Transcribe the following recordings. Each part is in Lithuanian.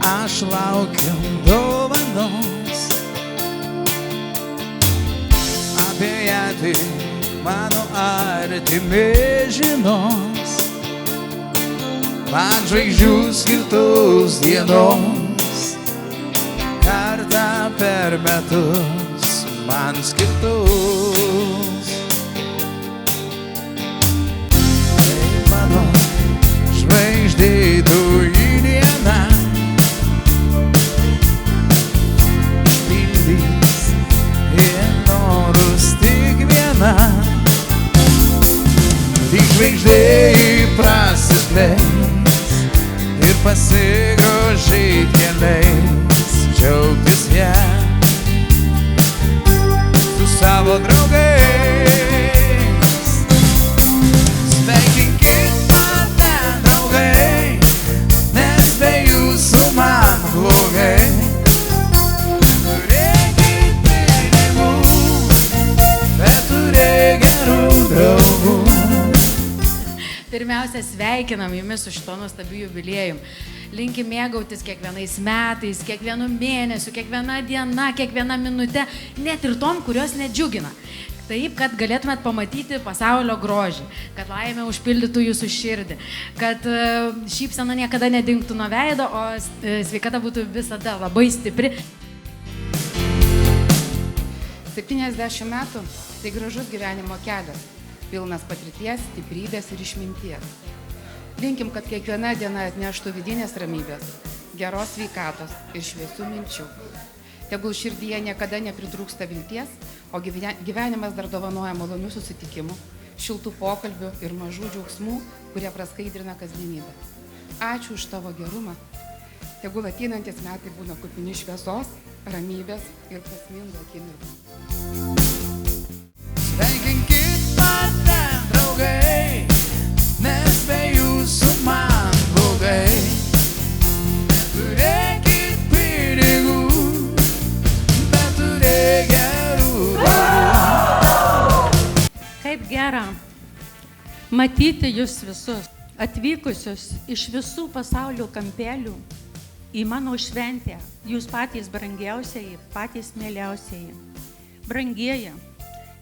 aš laukiu dovanos. Apie ją tai mano artimi žinos, man žvaigždžių skirtos dienos, kartą per metus man skirtos. Tai mano žvaigždė toji diena, pildys ir norus tik viena. Tik žvaigždė prasileis ir pasigrožėt keliais, džiaugtis ją su savo draugais. Sveikinkit mane, draugai, nes be jūsų man blogai. Turėkit pinigų, bet turėk gerų draugų. Pirmiausia, sveikinam jumis su šito nuostabiu jubiliejum. Linkim mėgautis kiekvienais metais, kiekvienu mėnesiu, kiekviena diena, kiekviena minute, net ir tom, kurios nedžiugina. Taip, kad galėtumėt pamatyti pasaulio grožį, kad laimė užpildytų jūsų širdį, kad šypsena niekada nedingtų nuo veido, o sveikata būtų visada labai stipri. 70 metų tai gražus gyvenimo kelias, pilnas patirties, stiprybės ir išminties. Linkim, kad kiekviena diena atneštų vidinės ramybės, geros sveikatos ir šviesių minčių. Tegul širdyje niekada nepritrūksta vilties, o gyvenimas dar dovanoja malonių susitikimų, šiltų pokalbių ir mažų džiaugsmų, kurie praskaidrina kasdienybę. Ačiū už tavo gerumą. Tegul ateinantis metai būna kupini šviesos, ramybės ir prasmingų akimirkų. Sveikinkit mane, draugai, nes be jūsų man blogai. Turėkit pinigų, bet turėk gerų draugų. Kaip gera matyti jūs visus, atvykusius iš visų pasaulio kampelių į mano šventę. Jūs patys brangiausieji, patys mieliausieji. Brangieji,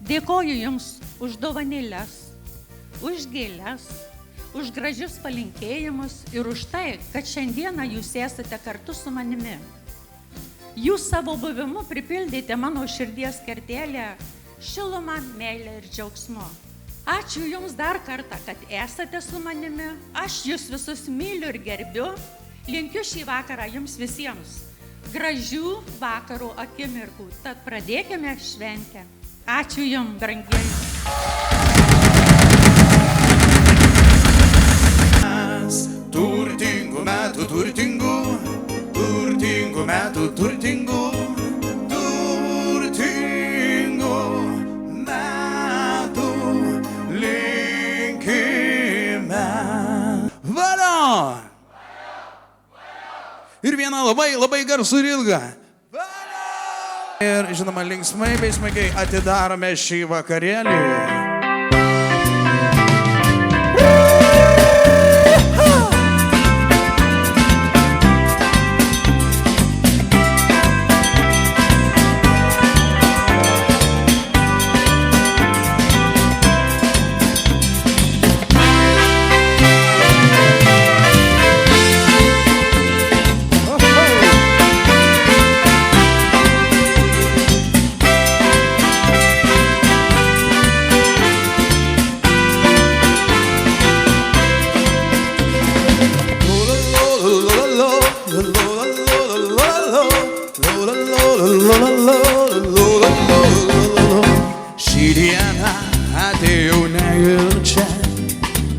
dėkoju jums už dovanėles, už gėles, už gražius palinkėjimus ir už tai, kad šiandieną jūs esate kartu su manimi. Jūs savo buvimu pripildėte mano širdies kertelę šilumą, meilę ir džiaugsmu. Ačiū jums dar kartą, kad esate su manimi. Aš jūs visus myliu ir gerbiu. Linkiu šį vakarą jums visiems gražių vakarų akimirkų. Tad pradėkime šventę. Ačiū jums, brangieji. Turtingų metų turtingų, turtingų metų turtingų, turtingų metų linkime. Valio! Ir vieną labai garsų ir ilgą. Valio! Ir žinoma, linksmai bei smagiai atidarome šį vakarėlį. Šį dieną atėjau nejučia,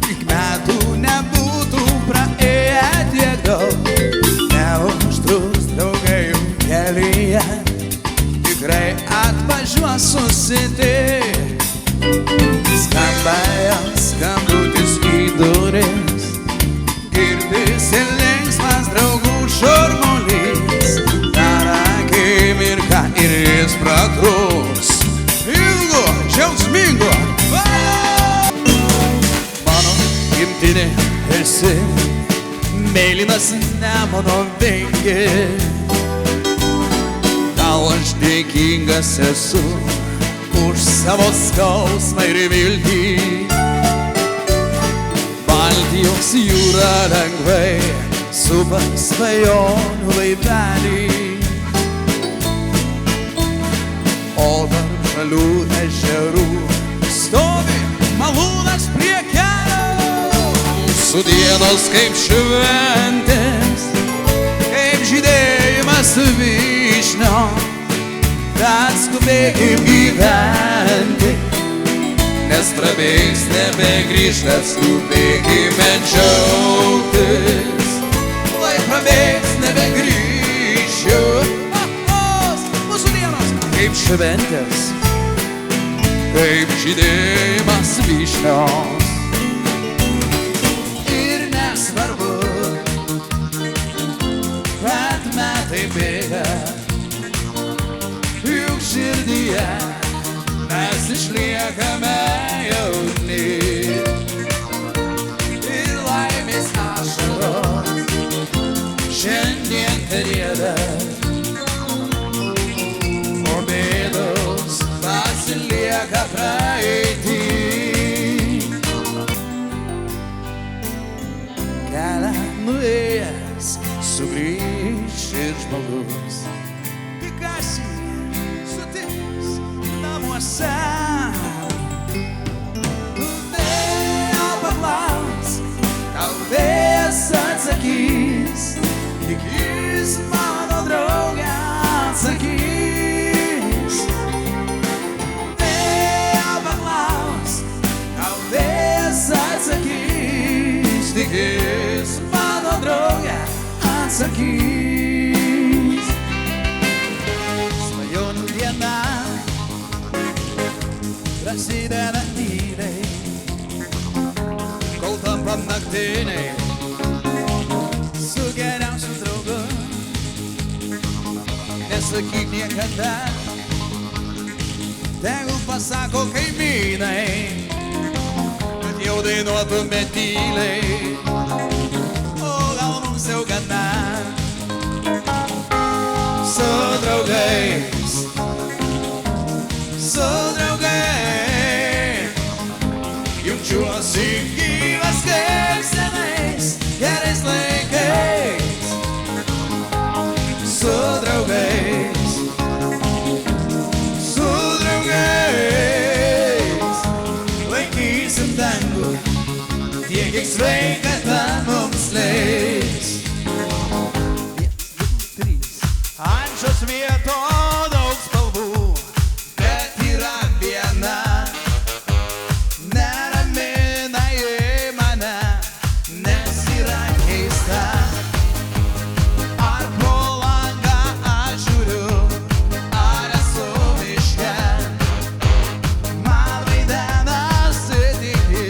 tik metų nebūtų praėję tiek daug. Neužtruks draugai jum kelyje, tikrai atvažiuos susitik. Skamba jau skambutis į duris, girdisi linksmas draugų šurmulys. Dar akimirką ir jis pratrūks. Ilgo, džiaugsmingo. Mano gimtinė esi, mėlynas Nemuno vingis. Tau aš dėkingas esu už savo skausmą ir viltį. Baltijos jūra lengvai supa svajonių laivelį. O tarp žalių ežerų stovi malūnas prie kelio. Mūsų dienos kaip šventės, kaip žydėjimas vyšnio. Tad skubėkim gyventi, nes prabėgs nebegrįž, tad skubėkime džiaugtis. Lai prabėgs nebegrįž jau. Mūsų dienos kaip šventės, kaip žydėjimas vyšnios. Ir nesvarbu, kad metai bėga, juk širdyje mes išliekame jauni. Ir laimės ašaros šiandien rieda, o bėdos pasilieka praeitį. Kelią nuėjęs sugrįš ir žmogus, tikasi sutiks namuose. Vėjo paklaus, tau vėjas atsakys, tik jis mano draugė atsakys. Vėjo paklaus, tau vėjas atsakys, tik jis mano draugė atsakys. Svajonių diena prasideda tyliai, kol tampa naktiniai su geriausiu draugu. Nesakyk niekada, tegul pasako kaimynai, kad jau dainuotume tyliai. O gal mums jau gana su draugais, su draugais. Jaučiuosi gyvas kaip senais gerais laikais. Su draugais, su draugais. Laikysim dangų tiek, kiek sveikata mums leis. 1, 2, 3. Ant šios vietos daug spalvų, bet yra viena. Neramina ji mane, nes yra keista. Ar po langą aš žiūriu, ar esu miške. Man vaidenasi tiki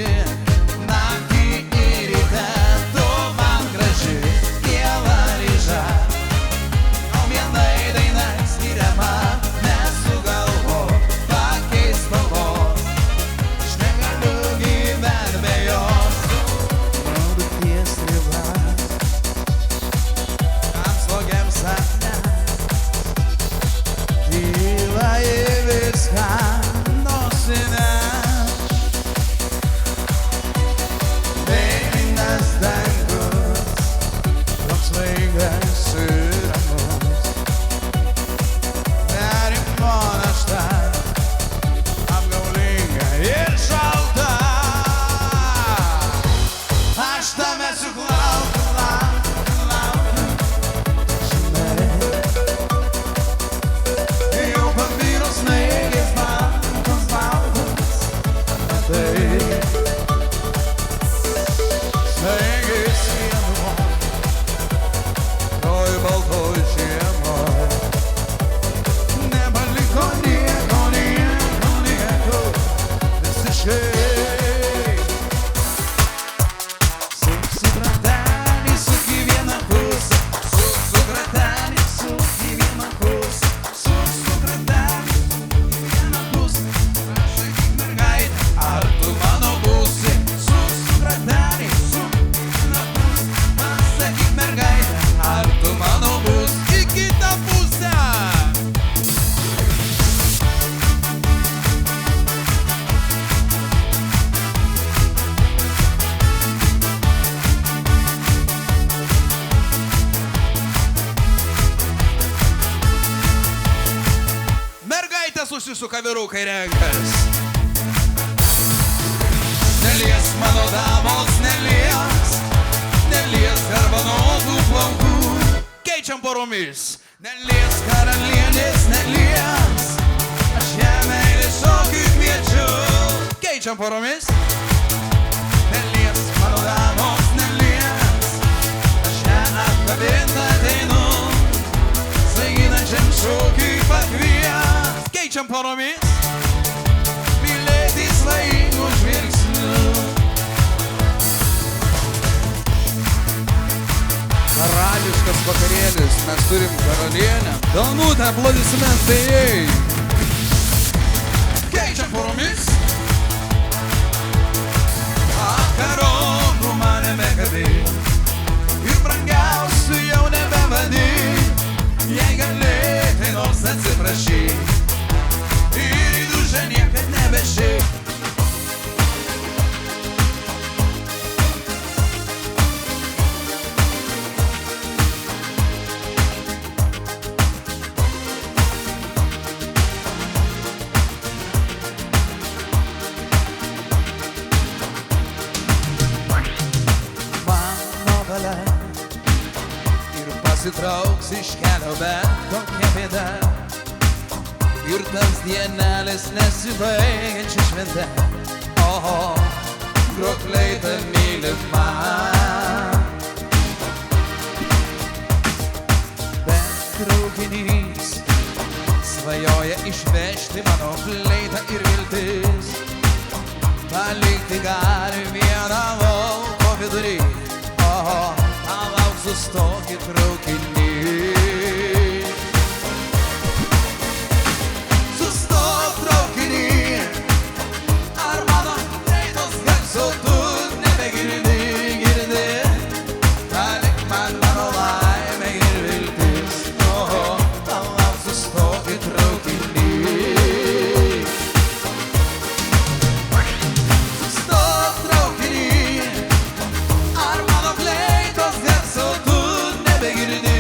naktį ir ryte. Tu man graži, miela ryža, o vienai daina skiriama. Nesugalvok pakeist spalvos, aš negaliu gyvent be jos. Rodo ties riba, kam slogiam sapne, tyla į viską nosine. Mėlynas dangus, toks svaigas ir ramus. Nerimo našta, apgaulinga ir šalta. Aš tavęs juk laukiu, laukiu, laukiu. Žinai, jau pabiro snaigės baltos, baltos. Matai, snaigės vieno, toj baltoj žiemoj. Nepaliko nieko, nieko, nieko, visiškai. Suk ratelį, suk į vieną pusę, suk ratelį, suk į vieną pusę, suk ratelį, suk į vieną pusę. Prašyk mergaitę, ar tu mano būsi? susisuka vyrukai renkas. Nelies mano damos, nelies garbanotų plaukų. Keičiam poromis. Nelies karalienės, nelies. Aš ją meilė šokiui kviečiu. Keičiam poromis. Nelies mano damos, nelies. Aš ją apkabintą ateinu. Svaiginančiam šokiui pakvies. Keičiam poromis. Mylėti svaigų žvilgsniu. Karališkas vakarėlis, mes turim karalienę. Danutę, aplodismentai. Keičiam poromis. Akaronų manėme kabė. Ir brangiausių jau nebevadė. Jei galėtai nors atsiprašy. Ir į dušą niekad nebešė. Pasitrauks iš kelio bet kokia bėda. Ir tas dienelis nesibaigiančia švente. Oho, grokliai ta mylima. Bet traukinys svajoja išvežti mano fleitą ir viltis. Palikti gali vieną lauko vidurį. Oho, sustokit traukinį. Sustok traukinį. Ar mano greitos garso tu nebegirdi, girdi? Palik man mano laimę ir viltis. Oho, palauk, sustokit traukinį. Sustok traukinį. Ar mano greitos garso tu nebegirdi?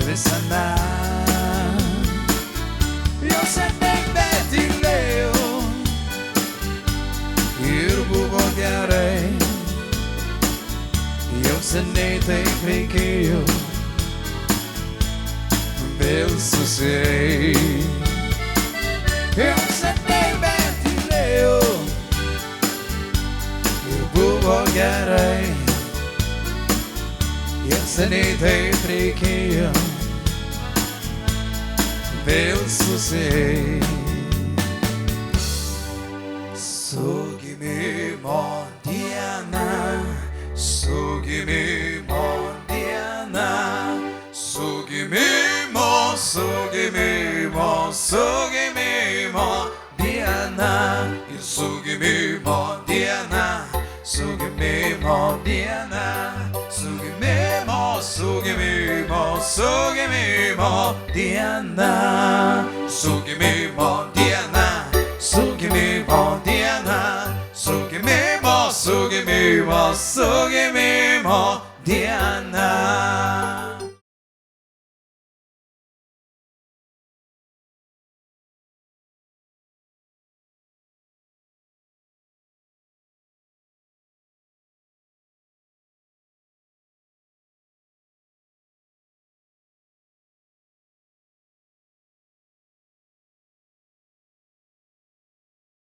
visame. Jau seniai betylėjau ir buvo gerai, jau seniai taip reikėjo vėl susieit. Jau seniai betylėjau ir buvo gerai, jau seniai taip reikėjo vėl susieit. Su gimimo diena, su gimimo diena, su gimimo, su gimimo, su gimimo diena, ir su gimimo diena, su gimimo diena, su gimimo, su gimimo, su gimimo diena, su gimimo diena, su gimimo diena, su gimimo, su gimimo, su gimimo